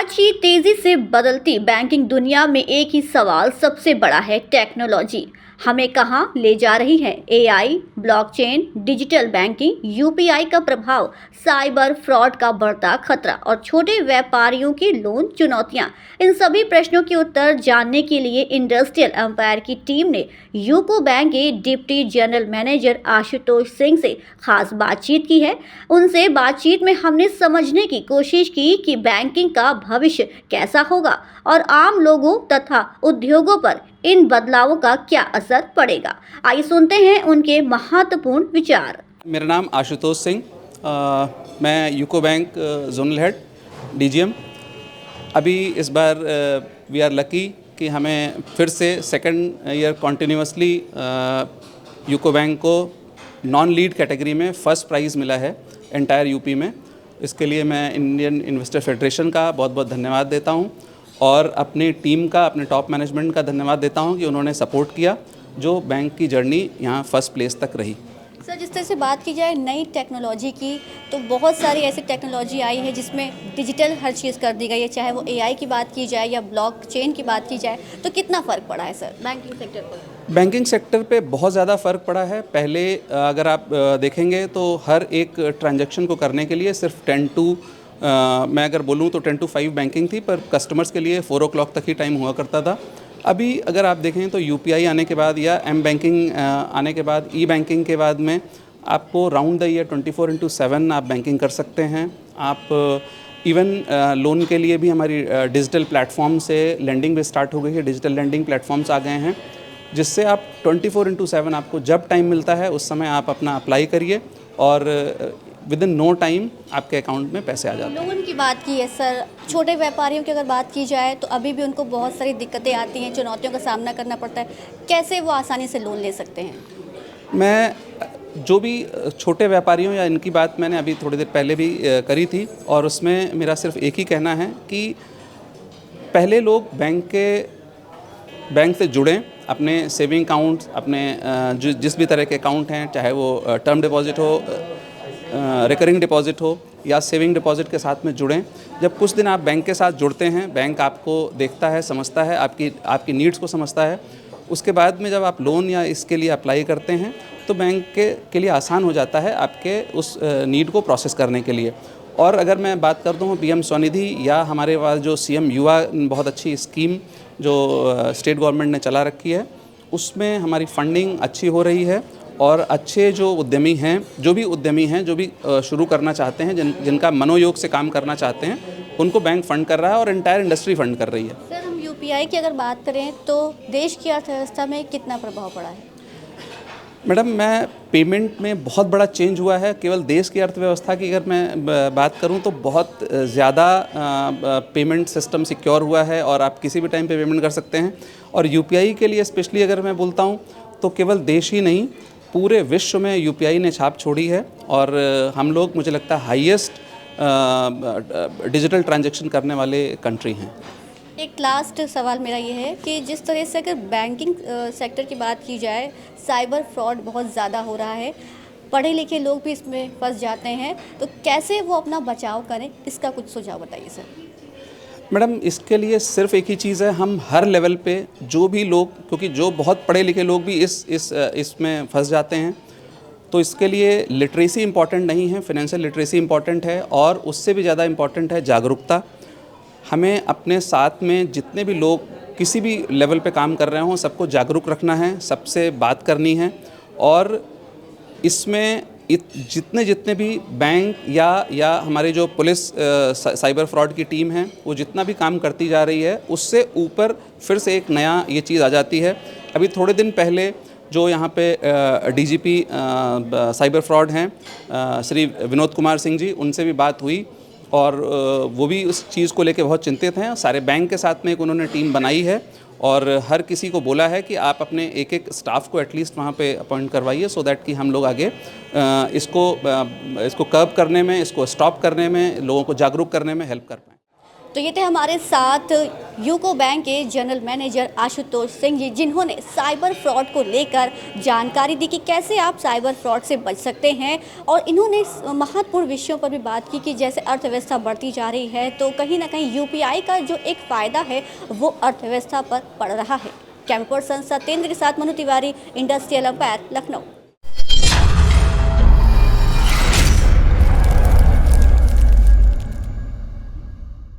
आज की तेजी से बदलती बैंकिंग दुनिया में एक ही सवाल सबसे बड़ा है, टेक्नोलॉजी हमें कहां ले जा रही है। AI, blockchain, digital banking, UPI का प्रभाव, साइबर फ्रॉड का बढ़ता खतरा और छोटे व्यापारियों की लोन चुनौतियां। इन सभी प्रश्नों के उत्तर जानने के लिए इंडस्ट्रियल एम्पायर की टीम ने यूको बैंक के deputy general manager Ashutosh Singh से खास बातचीत की है। उनसे बातचीत में हमने समझने की कोशिश की कि बैंकिंग का भविष्य कैसा होगा और आम लोगों तथा उद्योगों पर इन बदलावों का क्या असर पड़ेगा। आइए सुनते हैं उनके महत्वपूर्ण विचार। मेरा नाम आशुतोष सिंह, मैं UCO bank zonal head DGM. अभी इस बार वी आर लकी कि हमें फिर से second year continuously UCO bank को नॉन लीड कैटेगरी में फर्स्ट प्राइज़ मिला है एंटायर यूपी में। इसके लिए मैं इंडियन इन्वेस्टर फेडरेशन का बहुत बहुत धन्यवाद देता हूं और अपनी टीम का, अपने टॉप मैनेजमेंट का धन्यवाद देता हूं कि उन्होंने सपोर्ट किया जो बैंक की जर्नी यहाँ फर्स्ट प्लेस तक रही। सर, जिस तरह से बात की जाए नई टेक्नोलॉजी की, तो बहुत सारी ऐसी टेक्नोलॉजी आई है जिसमें डिजिटल हर चीज़ कर दी गई है, चाहे वो एआई की बात की जाए या ब्लॉकचेन की बात की जाए। तो कितना फ़र्क पड़ा है सर बैंकिंग सेक्टर पर? बैंकिंग सेक्टर पे बहुत ज़्यादा फ़र्क पड़ा है। पहले अगर आप देखेंगे तो हर एक ट्रांजैक्शन को करने के लिए सिर्फ 10 टू मैं अगर बोलूँ तो 10 to 5 बैंकिंग थी, पर कस्टमर्स के लिए 4 o'clock तक ही टाइम हुआ करता था। अभी अगर आप देखें तो यूपीआई आने के बाद या एम बैंकिंग आने के बाद, ई बैंकिंग के बाद में आपको राउंड द ईयर 24/7 आप बैंकिंग कर सकते हैं। आप इवन लोन के लिए भी हमारी डिजिटल प्लेटफॉर्म से लेंडिंग भी स्टार्ट हो गई है। डिजिटल लेंडिंग प्लेटफॉर्म्स आ गए हैं जिससे आप 24/7 आपको जब टाइम मिलता है उस समय आप अपना अप्लाई करिए और विद इन नो टाइम आपके अकाउंट में पैसे आ जाते हैं। लोन की बात की है सर, छोटे व्यापारियों की अगर बात की जाए तो अभी भी उनको बहुत सारी दिक्कतें आती हैं, चुनौतियों का सामना करना पड़ता है। कैसे वो आसानी से लोन ले सकते हैं? मैं जो भी छोटे व्यापारियों या इनकी बात मैंने अभी थोड़ी देर पहले भी करी थी और उसमें मेरा सिर्फ एक ही कहना है कि पहले लोग बैंक से जुड़ें, अपने सेविंग अकाउंट्स, अपने जिस भी तरह के अकाउंट हैं, चाहे वो टर्म डिपॉजिट हो, रिकरिंग डिपॉजिट हो या सेविंग डिपॉजिट के साथ में जुड़ें। जब कुछ दिन आप बैंक के साथ जुड़ते हैं, बैंक आपको देखता है, समझता है, आपकी नीड्स को समझता है। उसके बाद में जब आप लोन या इसके लिए अप्लाई करते हैं तो बैंक के लिए आसान हो जाता है आपके उस नीड को प्रोसेस करने के लिए। और अगर मैं बात करता हूँ पीएम स्वनिधि या हमारे पास जो सीएम युवा बहुत अच्छी स्कीम जो स्टेट गवर्नमेंट ने चला रखी है, उसमें हमारी फंडिंग अच्छी हो रही है और अच्छे जो उद्यमी हैं, जो भी शुरू करना चाहते हैं, जिनका मनोयोग से काम करना चाहते हैं, उनको बैंक फंड कर रहा है और एंटायर इंडस्ट्री फंड कर रही है। सर, हम यूपीआई की अगर बात करें तो देश की अर्थव्यवस्था में कितना प्रभाव पड़ा है? मैडम, मैं पेमेंट में बहुत बड़ा चेंज हुआ है। केवल देश की अर्थव्यवस्था की अगर मैं बात करूं तो बहुत ज़्यादा पेमेंट सिस्टम सिक्योर हुआ है और आप किसी भी टाइम पे पेमेंट कर सकते हैं। और यूपीआई के लिए स्पेशली अगर मैं बोलता हूं तो केवल देश ही नहीं, पूरे विश्व में यूपीआई ने छाप छोड़ी है और हम लोग, मुझे लगता है, हाईएस्ट डिजिटल ट्रांजैक्शन करने वाले कंट्री हैं। एक लास्ट सवाल मेरा ये है कि जिस तरह से अगर बैंकिंग सेक्टर की बात की जाए, साइबर फ्रॉड बहुत ज़्यादा हो रहा है, पढ़े लिखे लोग भी इसमें फंस जाते हैं, तो कैसे वो अपना बचाव करें, इसका कुछ सुझाव बताइए सर। मैडम, इसके लिए सिर्फ एक ही चीज़ है, हम हर लेवल पे जो भी लोग, क्योंकि जो बहुत पढ़े लिखे लोग भी इसमें फंस जाते हैं, तो इसके लिए लिटरेसी इम्पॉर्टेंट नहीं है, फाइनेंशियल लिटरेसी इम्पॉर्टेंट है और उससे भी ज़्यादा इम्पॉर्टेंट है जागरूकता। हमें अपने साथ में जितने भी लोग किसी भी लेवल पे काम कर रहे हों, सबको जागरूक रखना है, सबसे बात करनी है और इसमें जितने भी बैंक या हमारी जो पुलिस साइबर फ्रॉड की टीम है, वो जितना भी काम करती जा रही है, उससे ऊपर फिर से एक नया ये चीज़ आ जाती है। अभी थोड़े दिन पहले जो यहाँ पे डीजीपी साइबर फ्रॉड हैं, श्री विनोद कुमार सिंह जी, उनसे भी बात हुई और वो भी उस चीज़ को लेके बहुत चिंतित हैं। सारे बैंक के साथ में एक उन्होंने टीम बनाई है और हर किसी को बोला है कि आप अपने एक स्टाफ को एटलीस्ट वहाँ पे अपॉइंट करवाइए, सो दैट कि हम लोग आगे इसको कर्ब करने में, इसको स्टॉप करने में, लोगों को जागरूक करने में हेल्प कर पाएँ। तो ये थे हमारे साथ यूको बैंक के जनरल मैनेजर आशुतोष सिंह जी, जिन्होंने साइबर फ्रॉड को लेकर जानकारी दी कि कैसे आप साइबर फ्रॉड से बच सकते हैं। और इन्होंने महत्वपूर्ण विषयों पर भी बात की कि जैसे अर्थव्यवस्था बढ़ती जा रही है तो कहीं ना कहीं यूपीआई का जो एक फ़ायदा है वो अर्थव्यवस्था पर पड़ रहा है। कैमरा पर्सन सत्येंद्र के साथ मनु तिवारी, इंडस्ट्रियल एम्पायर, लखनऊ।